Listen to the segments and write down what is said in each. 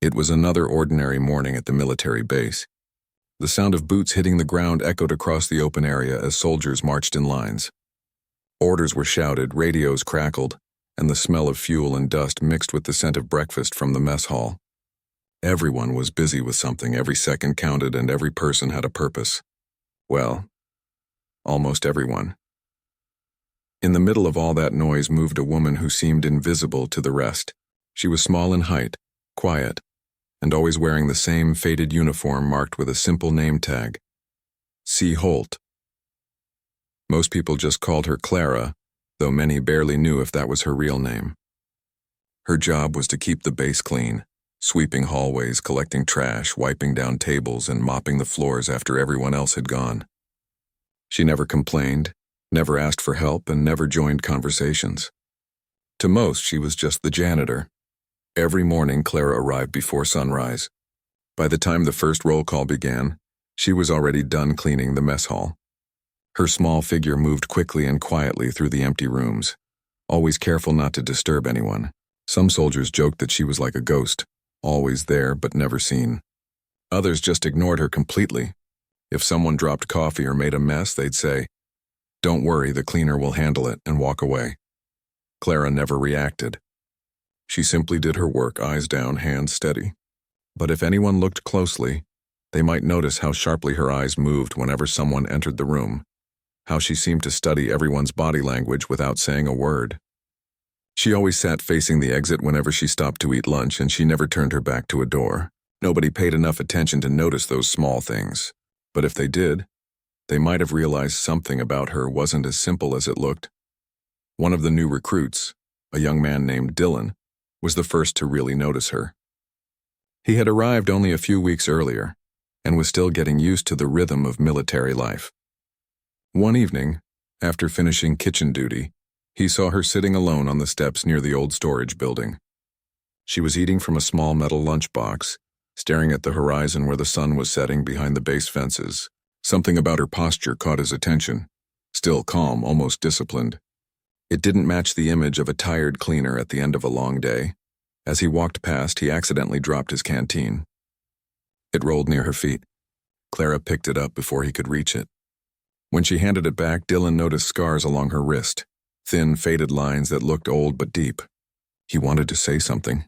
It was another ordinary morning at the military base. The sound of boots hitting the ground echoed across the open area as soldiers marched in lines. Orders were shouted, radios crackled, and the smell of fuel and dust mixed with the scent of breakfast from the mess hall. Everyone was busy with something, every second counted, and every person had a purpose. Well, almost everyone. In the middle of all that noise moved a woman who seemed invisible to the rest. She was small in height, quiet, and always wearing the same faded uniform marked with a simple name tag. C. Holt. Most people just called her Clara, though many barely knew if that was her real name. Her job was to keep the base clean, sweeping hallways, collecting trash, wiping down tables, and mopping the floors after everyone else had gone. She never complained, never asked for help, and never joined conversations. To most, she was just the janitor. Every morning, Clara arrived before sunrise. By the time the first roll call began, she was already done cleaning the mess hall. Her small figure moved quickly and quietly through the empty rooms, always careful not to disturb anyone. Some soldiers joked that she was like a ghost, always there but never seen. Others just ignored her completely. If someone dropped coffee or made a mess, they'd say, "Don't worry, the cleaner will handle it," and walk away. Clara never reacted. She simply did her work, eyes down, hands steady. But if anyone looked closely, they might notice how sharply her eyes moved whenever someone entered the room, how she seemed to study everyone's body language without saying a word. She always sat facing the exit whenever she stopped to eat lunch, and she never turned her back to a door. Nobody paid enough attention to notice those small things. But if they did, they might have realized something about her wasn't as simple as it looked. One of the new recruits, a young man named Dylan, was the first to really notice her. He had arrived only a few weeks earlier and was still getting used to the rhythm of military life. One evening, after finishing kitchen duty, he saw her sitting alone on the steps near the old storage building. She was eating from a small metal lunchbox, staring at the horizon where the sun was setting behind the base fences. Something about her posture caught his attention, still calm, almost disciplined. It didn't match the image of a tired cleaner at the end of a long day. As he walked past, he accidentally dropped his canteen. It rolled near her feet. Clara picked it up before he could reach it. When she handed it back, Dylan noticed scars along her wrist, thin, faded lines that looked old but deep. He wanted to say something,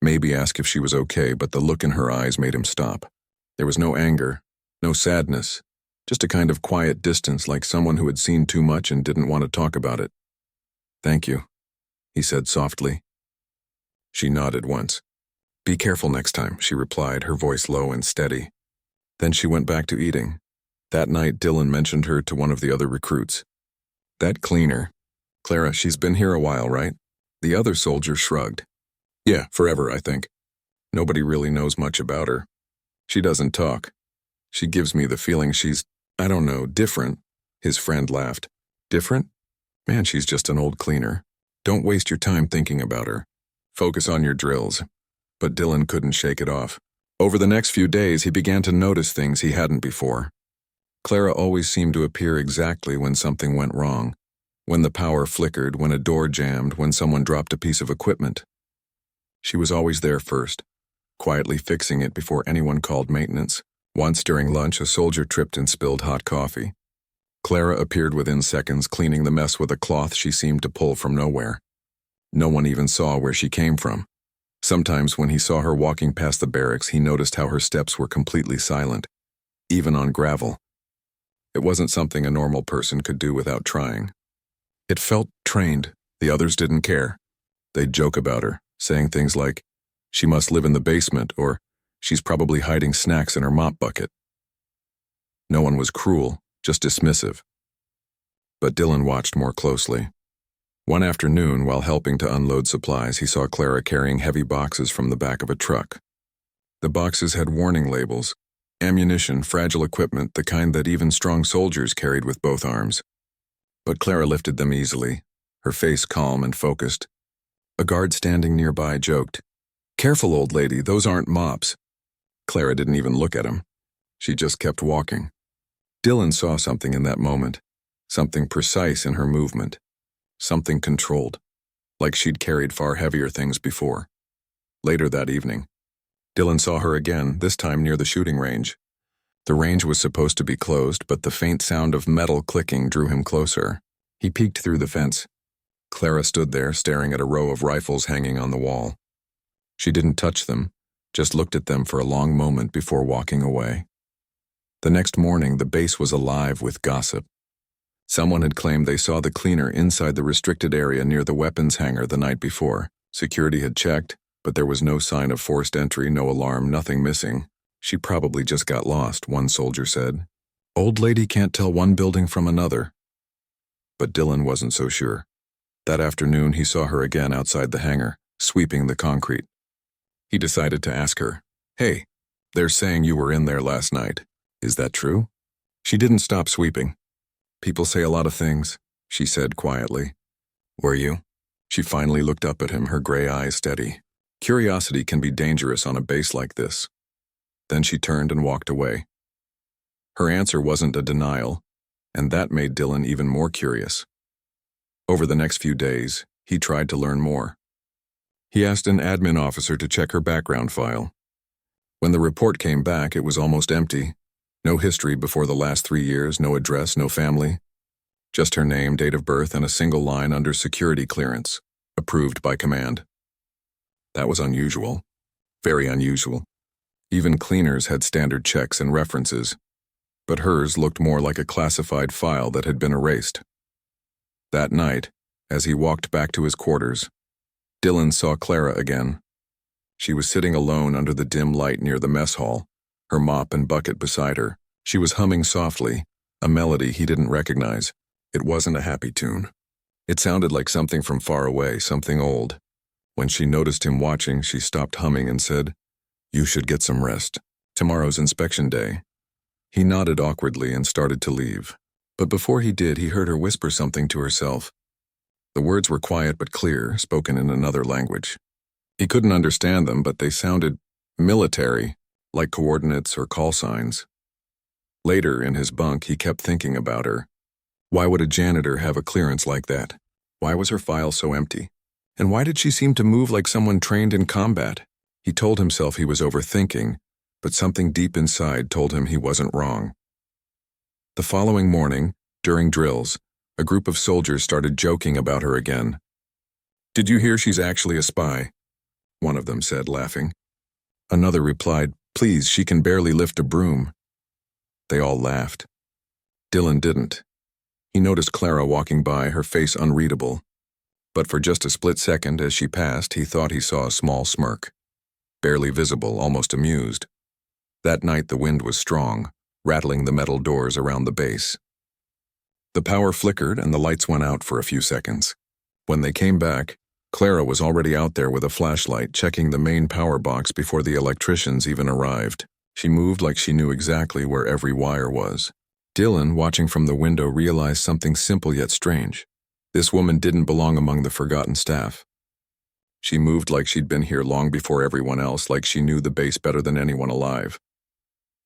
maybe ask if she was okay, but the look in her eyes made him stop. There was no anger, no sadness, just a kind of quiet distance, like someone who had seen too much and didn't want to talk about it. "Thank you," he said softly. She nodded once. "Be careful next time," she replied, her voice low and steady. Then she went back to eating. That night, Dylan mentioned her to one of the other recruits. "That cleaner. Clara, she's been here a while, right?" The other soldier shrugged. "Yeah, forever, I think. Nobody really knows much about her. She doesn't talk. She gives me the feeling she's, I don't know, different." His friend laughed. "Different? Man, she's just an old cleaner. Don't waste your time thinking about her. Focus on your drills." But Dylan couldn't shake it off. Over the next few days, he began to notice things he hadn't before. Clara always seemed to appear exactly when something went wrong, when the power flickered, when a door jammed, when someone dropped a piece of equipment. She was always there first, quietly fixing it before anyone called maintenance. Once during lunch, a soldier tripped and spilled hot coffee. Clara appeared within seconds, cleaning the mess with a cloth she seemed to pull from nowhere. No one even saw where she came from. Sometimes when he saw her walking past the barracks, he noticed how her steps were completely silent, even on gravel. It wasn't something a normal person could do without trying. It felt trained. The others didn't care. They'd joke about her, saying things like, "She must live in the basement," or "She's probably hiding snacks in her mop bucket." No one was cruel, just dismissive. But Dylan watched more closely. One afternoon, while helping to unload supplies, he saw Clara carrying heavy boxes from the back of a truck. The boxes had warning labels, ammunition, fragile equipment, the kind that even strong soldiers carried with both arms. But Clara lifted them easily, her face calm and focused. A guard standing nearby joked, "Careful, old lady, those aren't mops." Clara didn't even look at him. She just kept walking. Dylan saw something in that moment, something precise in her movement, something controlled, like she'd carried far heavier things before. Later that evening, Dylan saw her again, this time near the shooting range. The range was supposed to be closed, but the faint sound of metal clicking drew him closer. He peeked through the fence. Clara stood there, staring at a row of rifles hanging on the wall. She didn't touch them, just looked at them for a long moment before walking away. The next morning, the base was alive with gossip. Someone had claimed they saw the cleaner inside the restricted area near the weapons hangar the night before. Security had checked, but there was no sign of forced entry, no alarm, nothing missing. She probably just got lost, one soldier said. Old lady can't tell one building from another. But Dylan wasn't so sure. That afternoon, he saw her again outside the hangar, sweeping the concrete. He decided to ask her, "Hey, they're saying you were in there last night. Is that true?" She didn't stop sweeping. "People say a lot of things," she said quietly. "Were you?" She finally looked up at him, her gray eyes steady. Curiosity can be dangerous on a base like this. Then she turned and walked away. Her answer wasn't a denial, and that made Dylan even more curious. Over the next few days, he tried to learn more. He asked an admin officer to check her background file. When the report came back, it was almost empty. No history before the last 3 years, no address, no family. Just her name, date of birth, and a single line under security clearance, approved by command. That was unusual. Very unusual. Even cleaners had standard checks and references, but hers looked more like a classified file that had been erased. That night, as he walked back to his quarters, Dylan saw Clara again. She was sitting alone under the dim light near the mess hall, her mop and bucket beside her. She was humming softly, a melody he didn't recognize. It wasn't a happy tune. It sounded like something from far away, something old. When she noticed him watching, she stopped humming and said, "You should get some rest. Tomorrow's inspection day." He nodded awkwardly and started to leave. But before he did, he heard her whisper something to herself. The words were quiet but clear, spoken in another language. He couldn't understand them, but they sounded military, like coordinates or call signs. Later, in his bunk, he kept thinking about her. Why would a janitor have a clearance like that? Why was her file so empty? And why did she seem to move like someone trained in combat? He told himself he was overthinking, but something deep inside told him he wasn't wrong. The following morning, during drills, a group of soldiers started joking about her again. "Did you hear she's actually a spy?" one of them said, laughing. Another replied, "Please, she can barely lift a broom." They all laughed. Dylan didn't. He noticed Clara walking by, her face unreadable. But for just a split second as she passed, he thought he saw a small smirk. Barely visible, almost amused. That night the wind was strong, rattling the metal doors around the base. The power flickered and the lights went out for a few seconds. When they came back, Clara was already out there with a flashlight, checking the main power box before the electricians even arrived. She moved like she knew exactly where every wire was. Dylan, watching from the window, realized something simple yet strange. This woman didn't belong among the forgotten staff. She moved like she'd been here long before everyone else, like she knew the base better than anyone alive.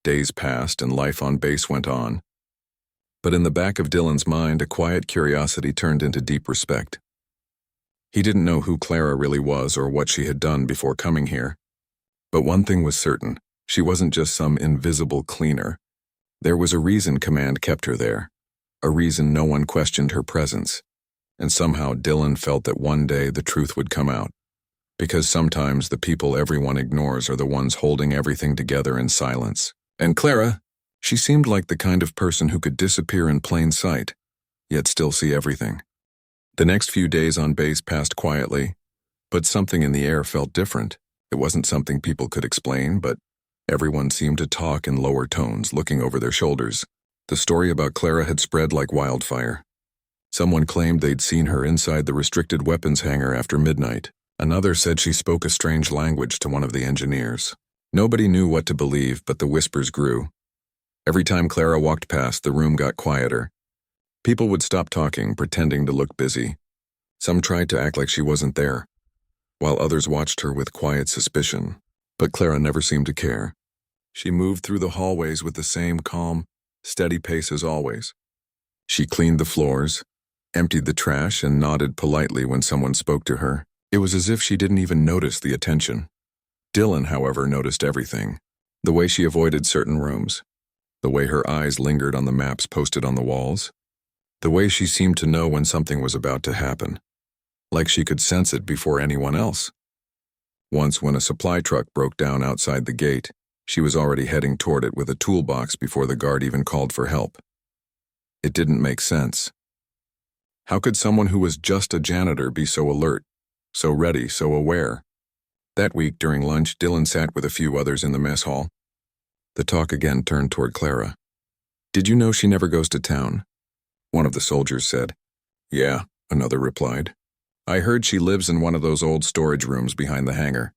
Days passed and life on base went on. But in the back of Dylan's mind, a quiet curiosity turned into deep respect. He didn't know who Clara really was or what she had done before coming here. But one thing was certain, she wasn't just some invisible cleaner. There was a reason command kept her there, a reason no one questioned her presence. And somehow Dylan felt that one day the truth would come out. Because sometimes the people everyone ignores are the ones holding everything together in silence. And Clara, she seemed like the kind of person who could disappear in plain sight, yet still see everything. The next few days on base passed quietly, but something in the air felt different. It wasn't something people could explain, but everyone seemed to talk in lower tones, looking over their shoulders. The story about Clara had spread like wildfire. Someone claimed they'd seen her inside the restricted weapons hangar after midnight. Another said she spoke a strange language to one of the engineers. Nobody knew what to believe, but the whispers grew. Every time Clara walked past, the room got quieter. People would stop talking, pretending to look busy. Some tried to act like she wasn't there, while others watched her with quiet suspicion. But Clara never seemed to care. She moved through the hallways with the same calm, steady pace as always. She cleaned the floors, emptied the trash, and nodded politely when someone spoke to her. It was as if she didn't even notice the attention. Dylan, however, noticed everything. The way she avoided certain rooms, the way her eyes lingered on the maps posted on the walls, the way she seemed to know when something was about to happen, like she could sense it before anyone else. Once, when a supply truck broke down outside the gate, she was already heading toward it with a toolbox before the guard even called for help. It didn't make sense. How could someone who was just a janitor be so alert, so ready, so aware? That week, during lunch, Dylan sat with a few others in the mess hall. The talk again turned toward Clara. "Did you know she never goes to town?" One of the soldiers said. "Yeah," another replied. "I heard she lives in one of those old storage rooms behind the hangar."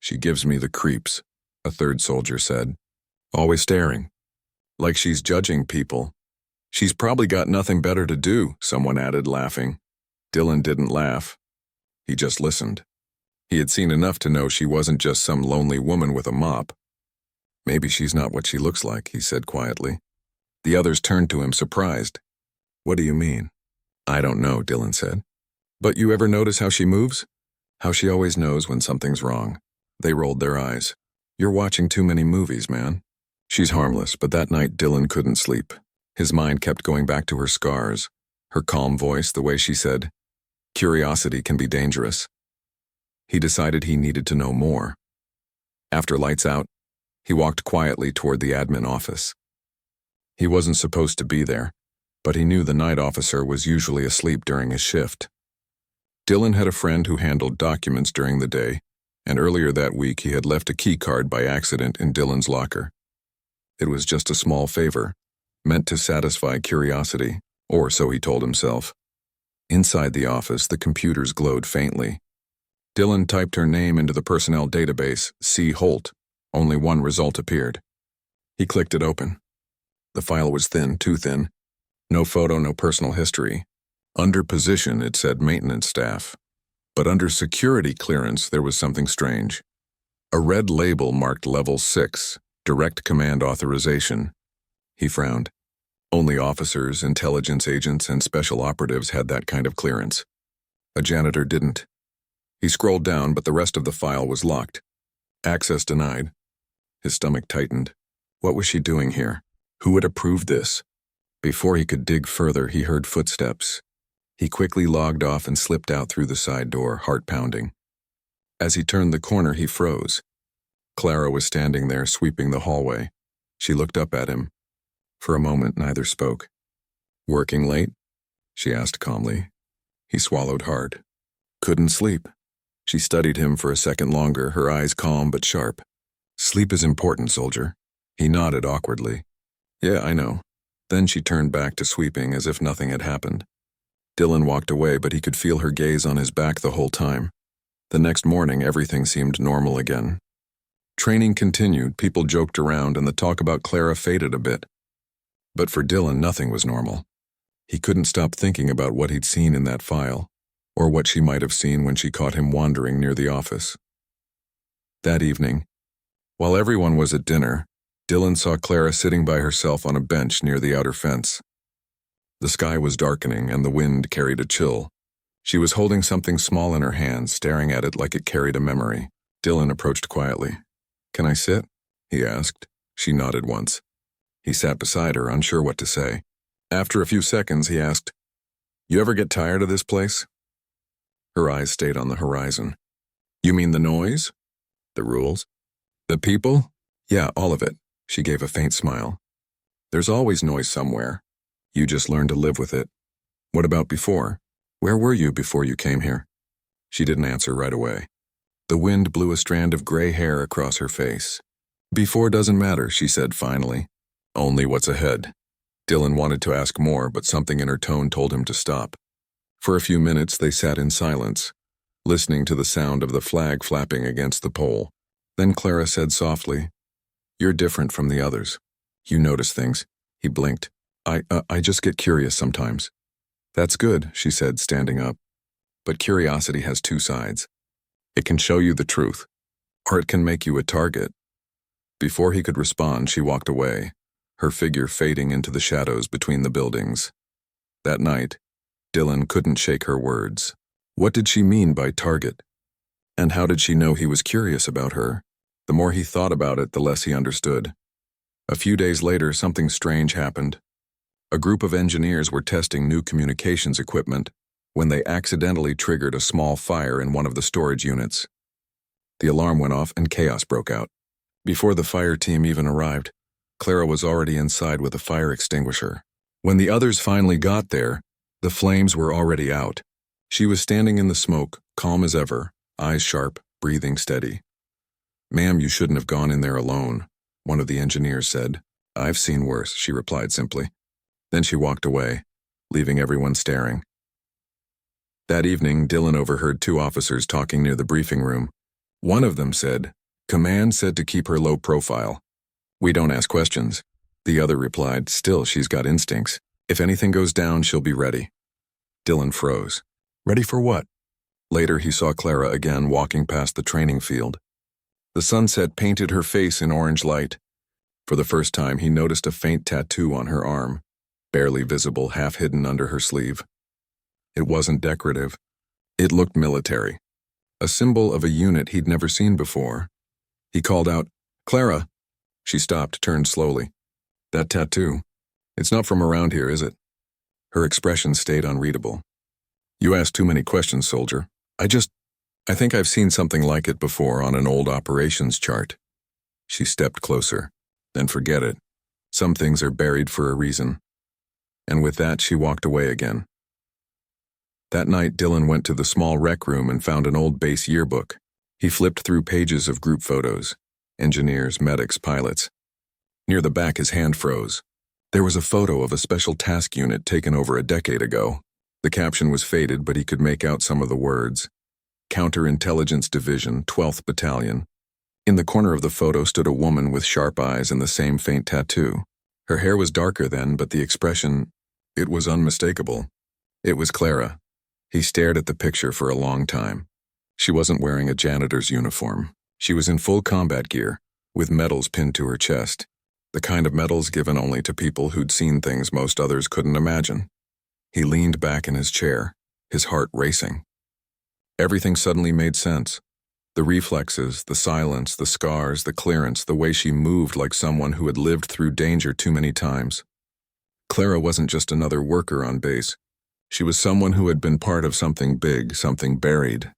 "She gives me the creeps," a third soldier said. "Always staring. Like she's judging people." "She's probably got nothing better to do," someone added, laughing. Dylan didn't laugh. He just listened. He had seen enough to know she wasn't just some lonely woman with a mop. "Maybe she's not what she looks like," he said quietly. The others turned to him, surprised. "What do you mean?" "I don't know," Dylan said. "But you ever notice how she moves? How she always knows when something's wrong?" They rolled their eyes. "You're watching too many movies, man." "She's harmless," but that night Dylan couldn't sleep. His mind kept going back to her scars, her calm voice, the way she said, "Curiosity can be dangerous." He decided he needed to know more. After lights out, he walked quietly toward the admin office. He wasn't supposed to be there, but he knew the night officer was usually asleep during his shift. Dylan had a friend who handled documents during the day, and earlier that week he had left a key card by accident in Dylan's locker. It was just a small favor, meant to satisfy curiosity, or so he told himself. Inside the office, the computers glowed faintly. Dylan typed her name into the personnel database, C. Holt. Only one result appeared. He clicked it open. The file was thin, too thin. No photo, no personal history. Under position, it said maintenance staff. But under security clearance, there was something strange. A red label marked Level 6, Direct Command Authorization. He frowned. Only officers, intelligence agents, and special operatives had that kind of clearance. A janitor didn't. He scrolled down, but the rest of the file was locked. Access denied. His stomach tightened. What was she doing here? Who had approved this? Before he could dig further, he heard footsteps. He quickly logged off and slipped out through the side door, heart pounding. As he turned the corner, he froze. Clara was standing there, sweeping the hallway. She looked up at him. For a moment, neither spoke. "Working late?" she asked calmly. He swallowed hard. "Couldn't sleep." She studied him for a second longer, her eyes calm but sharp. "Sleep is important, soldier." He nodded awkwardly. "Yeah, I know." Then she turned back to sweeping as if nothing had happened. Dylan walked away, but he could feel her gaze on his back the whole time. The next morning, everything seemed normal again. Training continued, people joked around, and the talk about Clara faded a bit. But for Dylan, nothing was normal. He couldn't stop thinking about what he'd seen in that file, or what she might have seen when she caught him wandering near the office. That evening, while everyone was at dinner, Dylan saw Clara sitting by herself on a bench near the outer fence. The sky was darkening and the wind carried a chill. She was holding something small in her hands, staring at it like it carried a memory. Dylan approached quietly. "Can I sit?" he asked. She nodded once. He sat beside her, unsure what to say. After a few seconds, he asked, "You ever get tired of this place?" Her eyes stayed on the horizon. "You mean the noise? The rules? The people?" "Yeah, all of it." She gave a faint smile. "There's always noise somewhere. You just learn to live with it." "What about before? Where were you before you came here?" She didn't answer right away. The wind blew a strand of gray hair across her face. "Before doesn't matter," she said finally. "Only what's ahead." Dylan wanted to ask more, but something in her tone told him to stop. For a few minutes, they sat in silence, listening to the sound of the flag flapping against the pole. Then Clara said softly, "You're different from the others. You notice things." He blinked. I just get curious sometimes." "That's good," she said, standing up. "But curiosity has two sides. It can show you the truth, or it can make you a target." Before he could respond, she walked away, her figure fading into the shadows between the buildings. That night, Dylan couldn't shake her words. What did she mean by target? And how did she know he was curious about her? The more he thought about it, the less he understood. A few days later, something strange happened. A group of engineers were testing new communications equipment when they accidentally triggered a small fire in one of the storage units. The alarm went off and chaos broke out. Before the fire team even arrived, Clara was already inside with a fire extinguisher. When the others finally got there, the flames were already out. She was standing in the smoke, calm as ever, eyes sharp, breathing steady. "Ma'am, you shouldn't have gone in there alone," one of the engineers said. "I've seen worse," she replied simply. Then she walked away, leaving everyone staring. That evening, Dylan overheard two officers talking near the briefing room. One of them said, "Command said to keep her low profile. We don't ask questions." The other replied, "Still, she's got instincts. If anything goes down, she'll be ready." Dylan froze. Ready for what? Later, he saw Clara again walking past the training field. The sunset painted her face in orange light. For the first time, he noticed a faint tattoo on her arm, barely visible, half hidden under her sleeve. It wasn't decorative. It looked military, a symbol of a unit he'd never seen before. He called out, "Clara!" She stopped, turned slowly. "That tattoo, it's not from around here, is it?" Her expression stayed unreadable. "You ask too many questions, soldier. I think I've seen something like it before on an old operations chart." She stepped closer. "Then forget it. Some things are buried for a reason." And with that, she walked away again. That night, Dylan went to the small rec room and found an old base yearbook. He flipped through pages of group photos. Engineers, medics, pilots. Near the back, his hand froze. There was a photo of a special task unit taken over a decade ago. The caption was faded, but he could make out some of the words. Counterintelligence Division, 12th Battalion. In the corner of the photo stood a woman with sharp eyes and the same faint tattoo. Her hair was darker then, but the expression, it was unmistakable. It was Clara. He stared at the picture for a long time. She wasn't wearing a janitor's uniform. She was in full combat gear, with medals pinned to her chest. The kind of medals given only to people who'd seen things most others couldn't imagine. He leaned back in his chair, his heart racing. Everything suddenly made sense. The reflexes, the silence, the scars, the clearance, the way she moved like someone who had lived through danger too many times. Clara wasn't just another worker on base. She was someone who had been part of something big, something buried.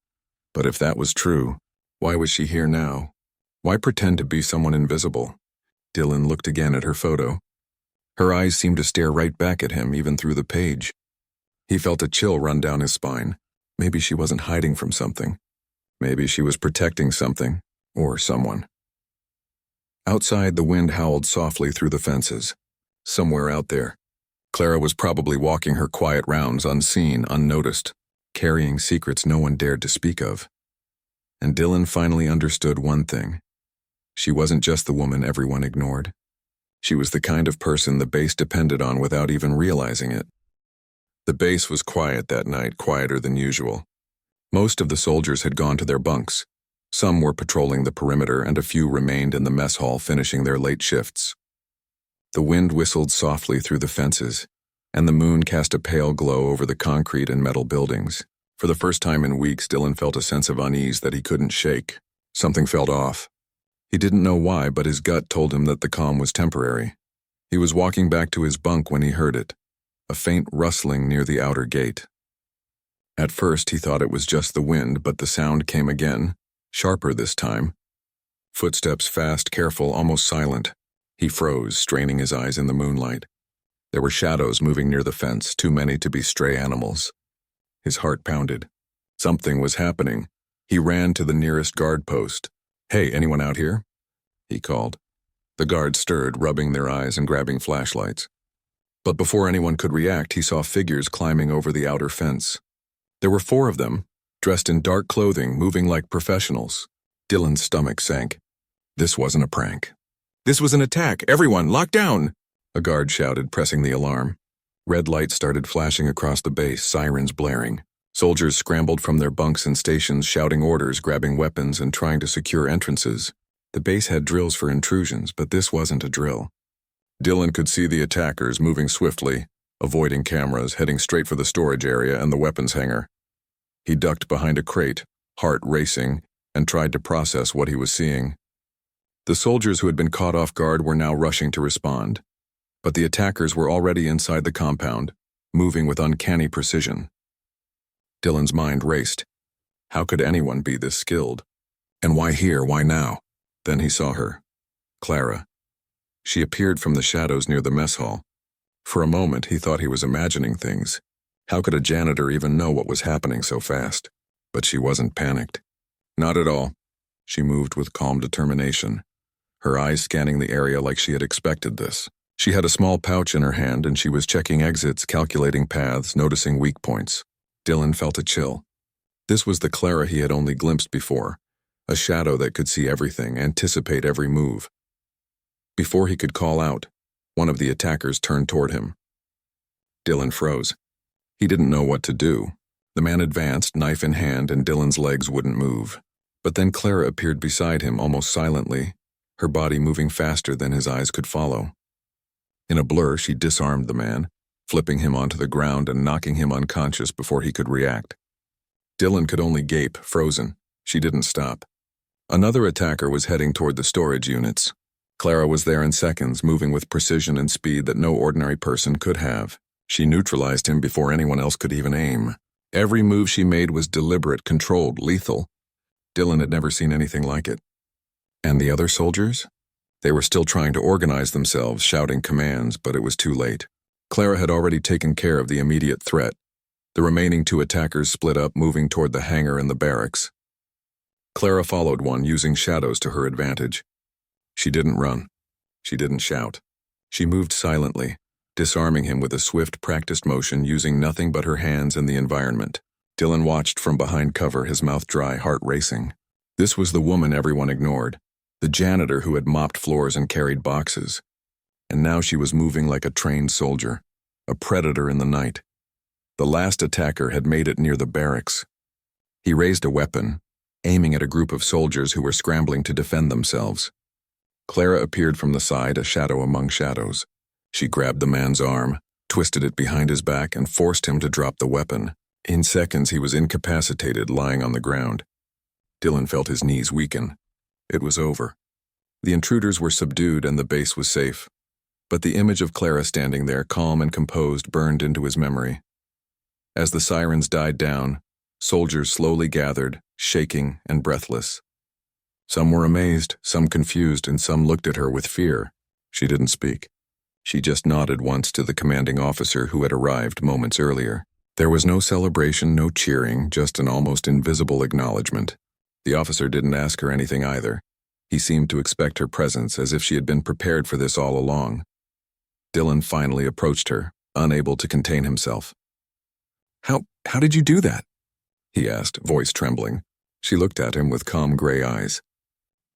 But if that was true, why was she here now? Why pretend to be someone invisible? Dylan looked again at her photo. Her eyes seemed to stare right back at him, even through the page. He felt a chill run down his spine. Maybe she wasn't hiding from something. Maybe she was protecting something, or someone. Outside, the wind howled softly through the fences. Somewhere out there, Clara was probably walking her quiet rounds, unseen, unnoticed, carrying secrets no one dared to speak of. And Dylan finally understood one thing. She wasn't just the woman everyone ignored. She was the kind of person the base depended on without even realizing it. The base was quiet that night, quieter than usual. Most of the soldiers had gone to their bunks. Some were patrolling the perimeter, and a few remained in the mess hall finishing their late shifts. The wind whistled softly through the fences, and the moon cast a pale glow over the concrete and metal buildings. For the first time in weeks, Dylan felt a sense of unease that he couldn't shake. Something felt off. He didn't know why, but his gut told him that the calm was temporary. He was walking back to his bunk when he heard it, a faint rustling near the outer gate. At first, he thought it was just the wind, but the sound came again, sharper this time. Footsteps fast, careful, almost silent. He froze, straining his eyes in the moonlight. There were shadows moving near the fence, too many to be stray animals. His heart pounded. Something was happening. He ran to the nearest guard post. "Hey, anyone out here?" he called. The guards stirred, rubbing their eyes and grabbing flashlights. But before anyone could react, he saw figures climbing over the outer fence. There were 4 of them, dressed in dark clothing, moving like professionals. Dylan's stomach sank. This wasn't a prank. This was an attack. "Everyone, lock down!" a guard shouted, pressing the alarm. Red lights started flashing across the base, sirens blaring. Soldiers scrambled from their bunks and stations, shouting orders, grabbing weapons, and trying to secure entrances. The base had drills for intrusions, but this wasn't a drill. Dylan could see the attackers moving swiftly, avoiding cameras, heading straight for the storage area and the weapons hangar. He ducked behind a crate, heart racing, and tried to process what he was seeing. The soldiers who had been caught off guard were now rushing to respond, but the attackers were already inside the compound, moving with uncanny precision. Dylan's mind raced. How could anyone be this skilled? And why here, why now? Then he saw her. Clara. She appeared from the shadows near the mess hall. For a moment, he thought he was imagining things. How could a janitor even know what was happening so fast? But she wasn't panicked. Not at all. She moved with calm determination, her eyes scanning the area like she had expected this. She had a small pouch in her hand and she was checking exits, calculating paths, noticing weak points. Dylan felt a chill. This was the Clara he had only glimpsed before, a shadow that could see everything, anticipate every move. Before he could call out, one of the attackers turned toward him. Dylan froze. He didn't know what to do. The man advanced, knife in hand, and Dylan's legs wouldn't move. But then Clara appeared beside him almost silently, her body moving faster than his eyes could follow. In a blur, she disarmed the man, flipping him onto the ground and knocking him unconscious before he could react. Dylan could only gape, frozen. She didn't stop. Another attacker was heading toward the storage units. Clara was there in seconds, moving with precision and speed that no ordinary person could have. She neutralized him before anyone else could even aim. Every move she made was deliberate, controlled, lethal. Dylan had never seen anything like it. And the other soldiers? They were still trying to organize themselves, shouting commands, but it was too late. Clara had already taken care of the immediate threat. The remaining two attackers split up, moving toward the hangar and the barracks. Clara followed one, using shadows to her advantage. She didn't run. She didn't shout. She moved silently, disarming him with a swift, practiced motion, using nothing but her hands and the environment. Dylan watched from behind cover, his mouth dry, heart racing. This was the woman everyone ignored, the janitor who had mopped floors and carried boxes. And now she was moving like a trained soldier, a predator in the night. The last attacker had made it near the barracks. He raised a weapon, aiming at a group of soldiers who were scrambling to defend themselves. Clara appeared from the side, a shadow among shadows. She grabbed the man's arm, twisted it behind his back, and forced him to drop the weapon. In seconds, he was incapacitated, lying on the ground. Dylan felt his knees weaken. It was over. The intruders were subdued and the base was safe. But the image of Clara standing there, calm and composed, burned into his memory. As the sirens died down, soldiers slowly gathered, shaking and breathless. Some were amazed, some confused, and some looked at her with fear. She didn't speak. She just nodded once to the commanding officer who had arrived moments earlier. There was no celebration, no cheering, just an almost invisible acknowledgement. The officer didn't ask her anything either. He seemed to expect her presence, as if she had been prepared for this all along. Dylan finally approached her, unable to contain himself. How did you do that?" he asked, voice trembling. She looked at him with calm gray eyes.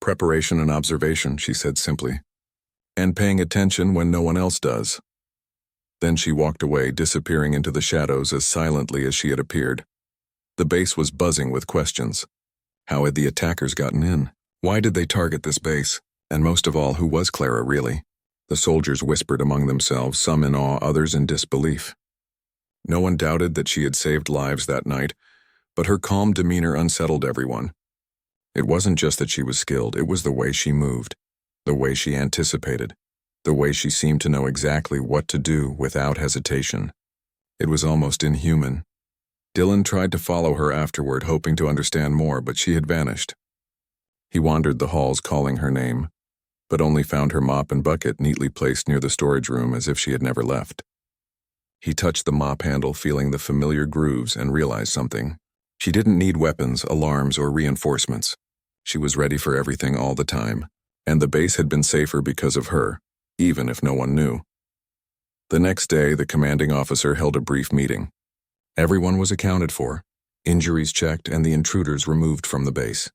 "Preparation and observation," she said simply. "And paying attention when no one else does." Then she walked away, disappearing into the shadows as silently as she had appeared. The base was buzzing with questions. How had the attackers gotten in? Why did they target this base? And most of all, who was Clara really? The soldiers whispered among themselves, some in awe, others in disbelief. No one doubted that she had saved lives that night, but her calm demeanor unsettled everyone. It wasn't just that she was skilled, it was the way she moved, the way she anticipated, the way she seemed to know exactly what to do without hesitation. It was almost inhuman. Dylan tried to follow her afterward, hoping to understand more, but she had vanished. He wandered the halls calling her name, but only found her mop and bucket neatly placed near the storage room as if she had never left. He touched the mop handle, feeling the familiar grooves, and realized something. She didn't need weapons, alarms, or reinforcements. She was ready for everything all the time, and the base had been safer because of her, even if no one knew. The next day, the commanding officer held a brief meeting. Everyone was accounted for, injuries checked, and the intruders removed from the base.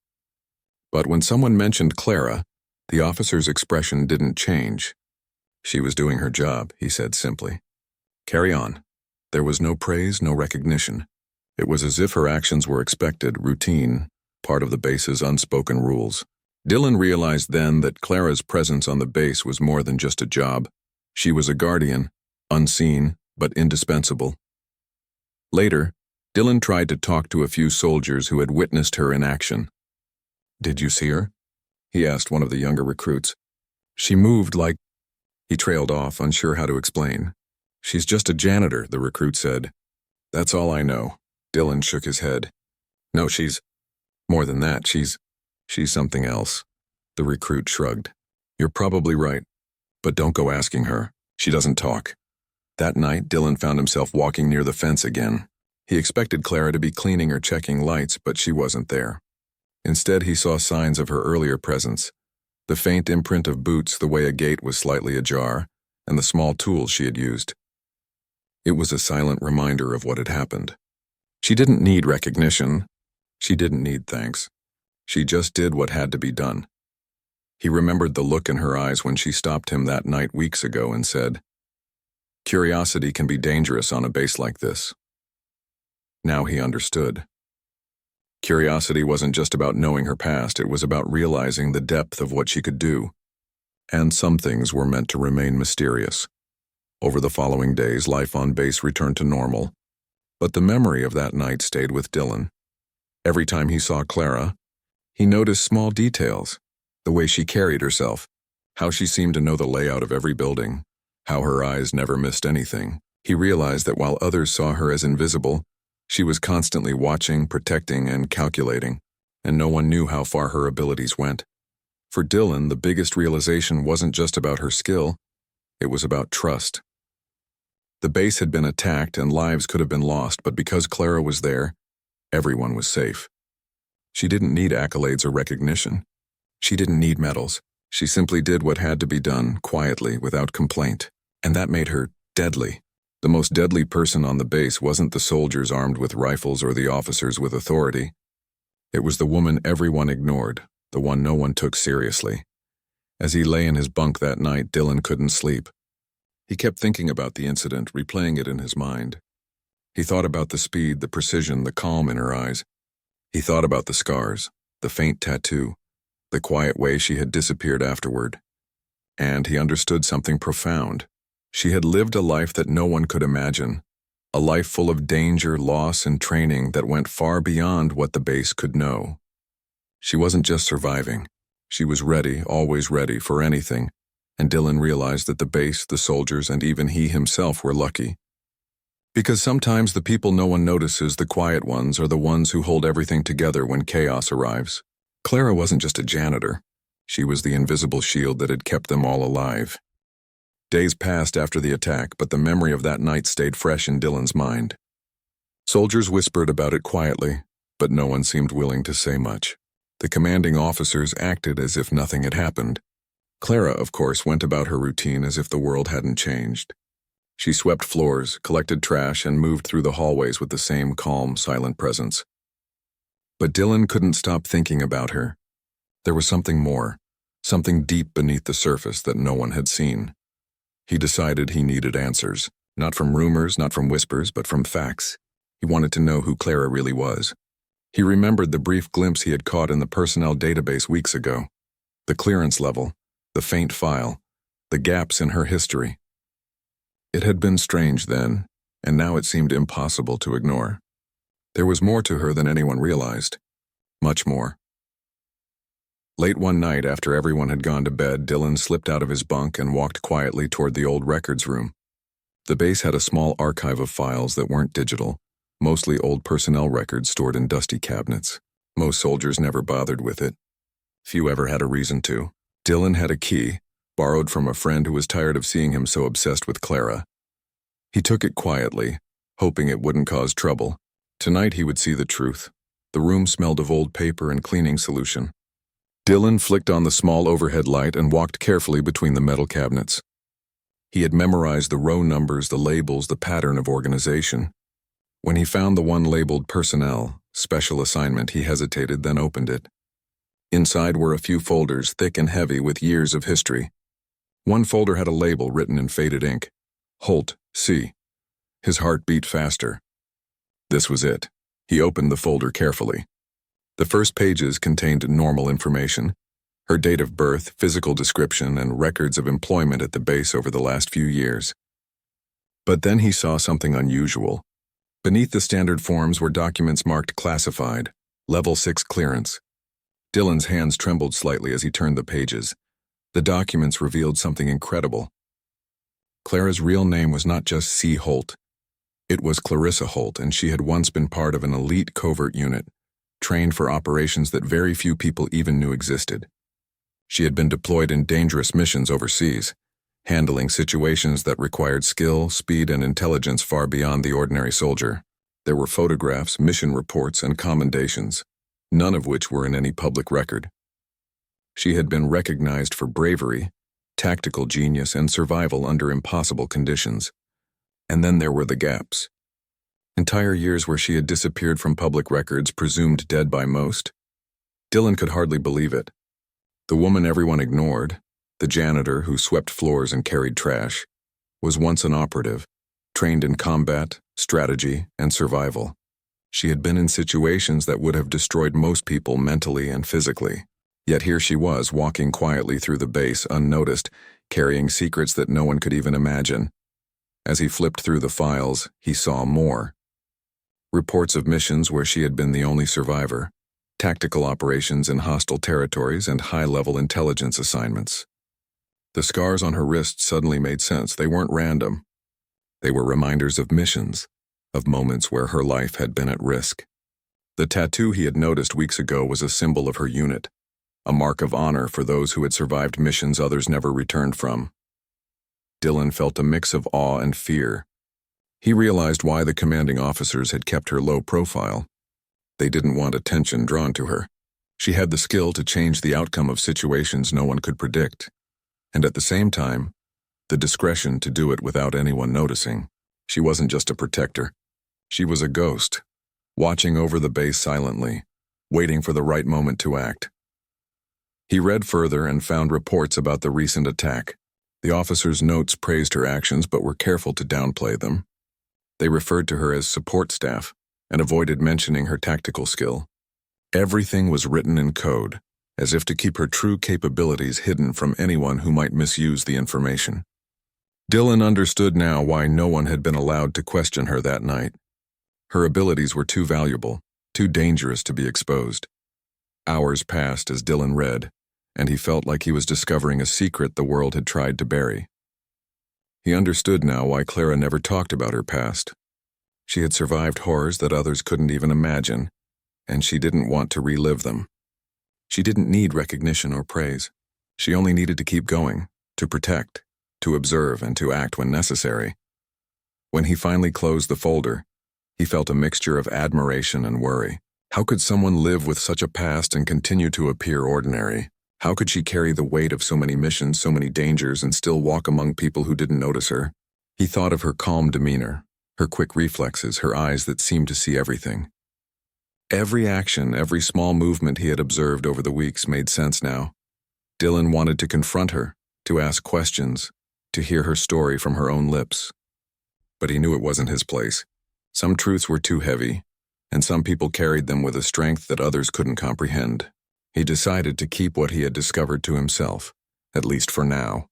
But when someone mentioned Clara, the officer's expression didn't change. "She was doing her job," he said simply. "Carry on." There was no praise, no recognition. It was as if her actions were expected, routine, part of the base's unspoken rules. Dylan realized then that Clara's presence on the base was more than just a job. She was a guardian, unseen, but indispensable. Later, Dylan tried to talk to a few soldiers who had witnessed her in action. "Did you see her?" he asked one of the younger recruits. "She moved like—" He trailed off, unsure how to explain. "She's just a janitor," the recruit said. "That's all I know." Dylan shook his head. "No, she's more than that. She's something else." The recruit shrugged. "You're probably right, but don't go asking her. She doesn't talk." That night, Dylan found himself walking near the fence again. He expected Clara to be cleaning or checking lights, but she wasn't there. Instead, he saw signs of her earlier presence: the faint imprint of boots, the way a gate was slightly ajar, and the small tools she had used. It was a silent reminder of what had happened. She didn't need recognition. She didn't need thanks. She just did what had to be done. He remembered the look in her eyes when she stopped him that night weeks ago and said, "Curiosity can be dangerous on a base like this." Now he understood. Curiosity wasn't just about knowing her past, it was about realizing the depth of what she could do. And some things were meant to remain mysterious. Over the following days, life on base returned to normal, but the memory of that night stayed with Dylan. Every time he saw Clara, he noticed small details: the way she carried herself, how she seemed to know the layout of every building, how her eyes never missed anything. He realized that while others saw her as invisible, she was constantly watching, protecting, and calculating, and no one knew how far her abilities went. For Dylan, the biggest realization wasn't just about her skill, it was about trust. The base had been attacked and lives could have been lost, but because Clara was there, everyone was safe. She didn't need accolades or recognition. She didn't need medals. She simply did what had to be done, quietly, without complaint. And that made her deadly. The most deadly person on the base wasn't the soldiers armed with rifles or the officers with authority. It was the woman everyone ignored, the one no one took seriously. As he lay in his bunk that night, Dylan couldn't sleep. He kept thinking about the incident, replaying it in his mind. He thought about the speed, the precision, the calm in her eyes. He thought about the scars, the faint tattoo, the quiet way she had disappeared afterward. And he understood something profound. She had lived a life that no one could imagine, a life full of danger, loss, and training that went far beyond what the base could know. She wasn't just surviving. She was ready, always ready for anything, and Dylan realized that the base, the soldiers, and even he himself were lucky. Because sometimes the people no one notices, the quiet ones, are the ones who hold everything together when chaos arrives. Clara wasn't just a janitor. She was the invisible shield that had kept them all alive. Days passed after the attack, but the memory of that night stayed fresh in Dylan's mind. Soldiers whispered about it quietly, but no one seemed willing to say much. The commanding officers acted as if nothing had happened. Clara, of course, went about her routine as if the world hadn't changed. She swept floors, collected trash, and moved through the hallways with the same calm, silent presence. But Dylan couldn't stop thinking about her. There was something more, something deep beneath the surface that no one had seen. He decided he needed answers, not from rumors, not from whispers, but from facts. He wanted to know who Clara really was. He remembered the brief glimpse he had caught in the personnel database weeks ago. The clearance level, the faint file, the gaps in her history. It had been strange then, and now it seemed impossible to ignore. There was more to her than anyone realized. Much more. Late one night, after everyone had gone to bed, Dylan slipped out of his bunk and walked quietly toward the old records room. The base had a small archive of files that weren't digital, mostly old personnel records stored in dusty cabinets. Most soldiers never bothered with it. Few ever had a reason to. Dylan had a key, borrowed from a friend who was tired of seeing him so obsessed with Clara. He took it quietly, hoping it wouldn't cause trouble. Tonight he would see the truth. The room smelled of old paper and cleaning solution. Dylan flicked on the small overhead light and walked carefully between the metal cabinets. He had memorized the row numbers, the labels, the pattern of organization. When he found the one labeled personnel, special assignment, he hesitated, then opened it. Inside were a few folders, thick and heavy with years of history. One folder had a label written in faded ink. Holt, C. His heart beat faster. This was it. He opened the folder carefully. The first pages contained normal information: her date of birth, physical description, and records of employment at the base over the last few years. But then he saw something unusual. Beneath the standard forms were documents marked classified, level 6 clearance. Dylan's hands trembled slightly as he turned the pages. The documents revealed something incredible. Clara's real name was not just C. Holt. It was Clarissa Holt, and she had once been part of an elite covert unit, trained for operations that very few people even knew existed. She had been deployed in dangerous missions overseas, handling situations that required skill, speed, and intelligence far beyond the ordinary soldier. There were photographs, mission reports, and commendations, none of which were in any public record. She had been recognized for bravery, tactical genius, and survival under impossible conditions. And then there were the gaps. Entire years where she had disappeared from public records, presumed dead by most. Dylan could hardly believe it. The woman everyone ignored, the janitor who swept floors and carried trash, was once an operative, trained in combat, strategy, and survival. She had been in situations that would have destroyed most people mentally and physically. Yet here she was, walking quietly through the base, unnoticed, carrying secrets that no one could even imagine. As he flipped through the files, he saw more. Reports of missions where she had been the only survivor, tactical operations in hostile territories, and high-level intelligence assignments. The scars on her wrists suddenly made sense. They weren't random. They were reminders of missions, of moments where her life had been at risk. The tattoo he had noticed weeks ago was a symbol of her unit, a mark of honor for those who had survived missions others never returned from. Dylan felt a mix of awe and fear. He realized why the commanding officers had kept her low profile. They didn't want attention drawn to her. She had the skill to change the outcome of situations no one could predict, and at the same time, the discretion to do it without anyone noticing. She wasn't just a protector. She was a ghost, watching over the base silently, waiting for the right moment to act. He read further and found reports about the recent attack. The officers' notes praised her actions but were careful to downplay them. They referred to her as support staff and avoided mentioning her tactical skill. Everything was written in code, as if to keep her true capabilities hidden from anyone who might misuse the information. Dylan understood now why no one had been allowed to question her that night. Her abilities were too valuable, too dangerous to be exposed. Hours passed as Dylan read, and he felt like he was discovering a secret the world had tried to bury. He understood now why Clara never talked about her past. She had survived horrors that others couldn't even imagine, and she didn't want to relive them. She didn't need recognition or praise. She only needed to keep going, to protect, to observe, and to act when necessary. When he finally closed the folder, he felt a mixture of admiration and worry. How could someone live with such a past and continue to appear ordinary? How could she carry the weight of so many missions, so many dangers, and still walk among people who didn't notice her? He thought of her calm demeanor, her quick reflexes, her eyes that seemed to see everything. Every action, every small movement he had observed over the weeks made sense now. Dylan wanted to confront her, to ask questions, to hear her story from her own lips. But he knew it wasn't his place. Some truths were too heavy, and some people carried them with a strength that others couldn't comprehend. He decided to keep what he had discovered to himself, at least for now.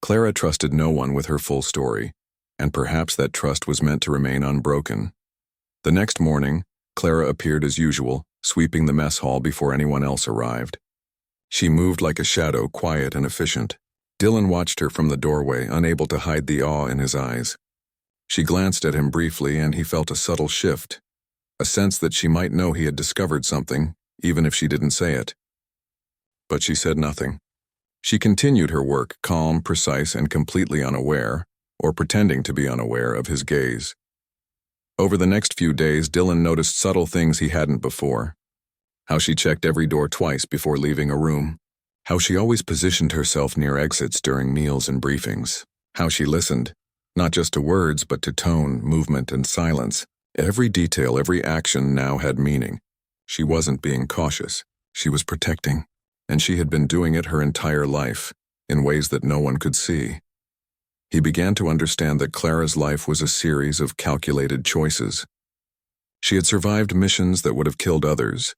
Clara trusted no one with her full story, and perhaps that trust was meant to remain unbroken. The next morning, Clara appeared as usual, sweeping the mess hall before anyone else arrived. She moved like a shadow, quiet and efficient. Dylan watched her from the doorway, unable to hide the awe in his eyes. She glanced at him briefly, and he felt a subtle shift, a sense that she might know he had discovered something, even if she didn't say it. But she said nothing. She continued her work, calm, precise, and completely unaware, or pretending to be unaware, of his gaze. Over the next few days, Dylan noticed subtle things he hadn't before. How she checked every door twice before leaving a room. How she always positioned herself near exits during meals and briefings. How she listened, not just to words, but to tone, movement, and silence. Every detail, every action now had meaning. She wasn't being cautious. She was protecting. And she had been doing it her entire life, in ways that no one could see. He began to understand that Clara's life was a series of calculated choices. She had survived missions that would have killed others,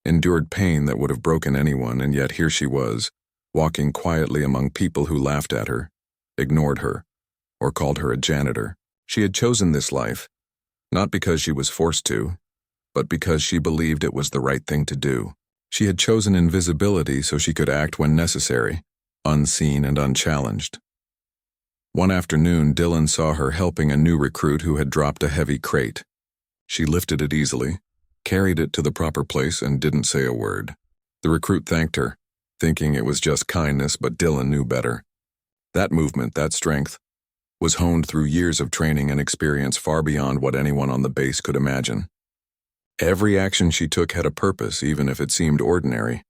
endured pain that would have broken anyone, and yet here she was, walking quietly among people who laughed at her, ignored her, or called her a janitor. She had chosen this life, not because she was forced to, but because she believed it was the right thing to do. She had chosen invisibility so she could act when necessary, unseen and unchallenged. One afternoon, Dylan saw her helping a new recruit who had dropped a heavy crate. She lifted it easily, carried it to the proper place, and didn't say a word. The recruit thanked her, thinking it was just kindness, but Dylan knew better. That movement, that strength, was honed through years of training and experience far beyond what anyone on the base could imagine. Every action she took had a purpose, even if it seemed ordinary.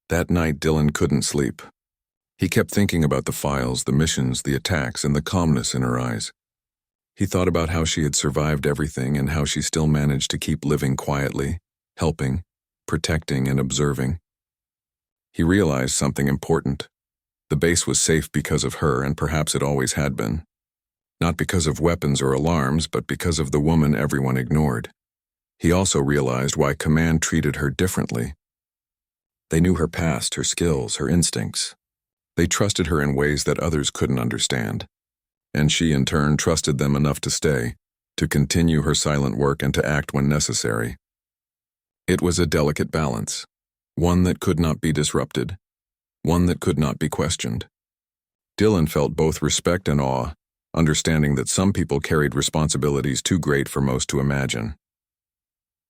That night, Dylan couldn't sleep. He kept thinking about the files, the missions, the attacks, and the calmness in her eyes. He thought about how she had survived everything and how she still managed to keep living quietly, helping, protecting, and observing. He realized something important. The base was safe because of her, and perhaps it always had been. Not because of weapons or alarms, but because of the woman everyone ignored. He also realized why command treated her differently. They knew her past, her skills, her instincts. They trusted her in ways that others couldn't understand. And she, in turn, trusted them enough to stay, to continue her silent work and to act when necessary. It was a delicate balance, one that could not be disrupted, one that could not be questioned. Dylan felt both respect and awe, understanding that some people carried responsibilities too great for most to imagine.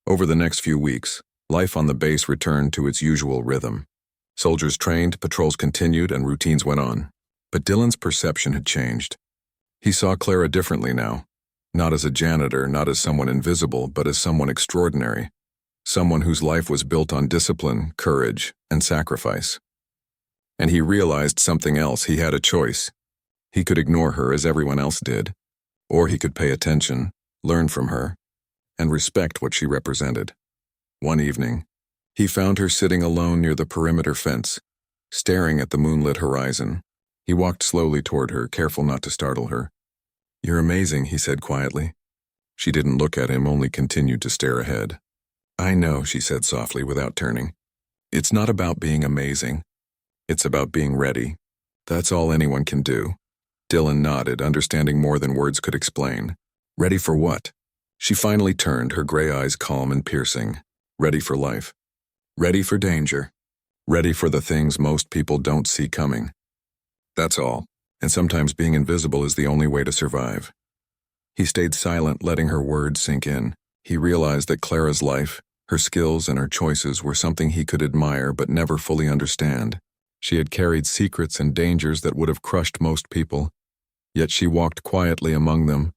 Over the next few weeks, life on the base returned to its usual rhythm. Soldiers trained, patrols continued, and routines went on. But Dylan's perception had changed. He saw Clara differently now, not as a janitor, not as someone invisible, but as someone extraordinary, someone whose life was built on discipline, courage, and sacrifice. And he realized something else. He had a choice. He could ignore her as everyone else did, or he could pay attention, learn from her, and respect what she represented. One evening, he found her sitting alone near the perimeter fence, staring at the moonlit horizon. He walked slowly toward her, careful not to startle her. "You're amazing," he said quietly. She didn't look at him, only continued to stare ahead. "I know," she said softly without turning. "It's not about being amazing. It's about being ready. That's all anyone can do." Dylan nodded, understanding more than words could explain. Ready for what? She finally turned, her gray eyes calm and piercing. Ready for life. Ready for danger. Ready for the things most people don't see coming. That's all. And sometimes being invisible is the only way to survive. He stayed silent, letting her words sink in. He realized that Clara's life, her skills and her choices were something he could admire but never fully understand. She had carried secrets and dangers that would have crushed most people, yet she walked quietly among them,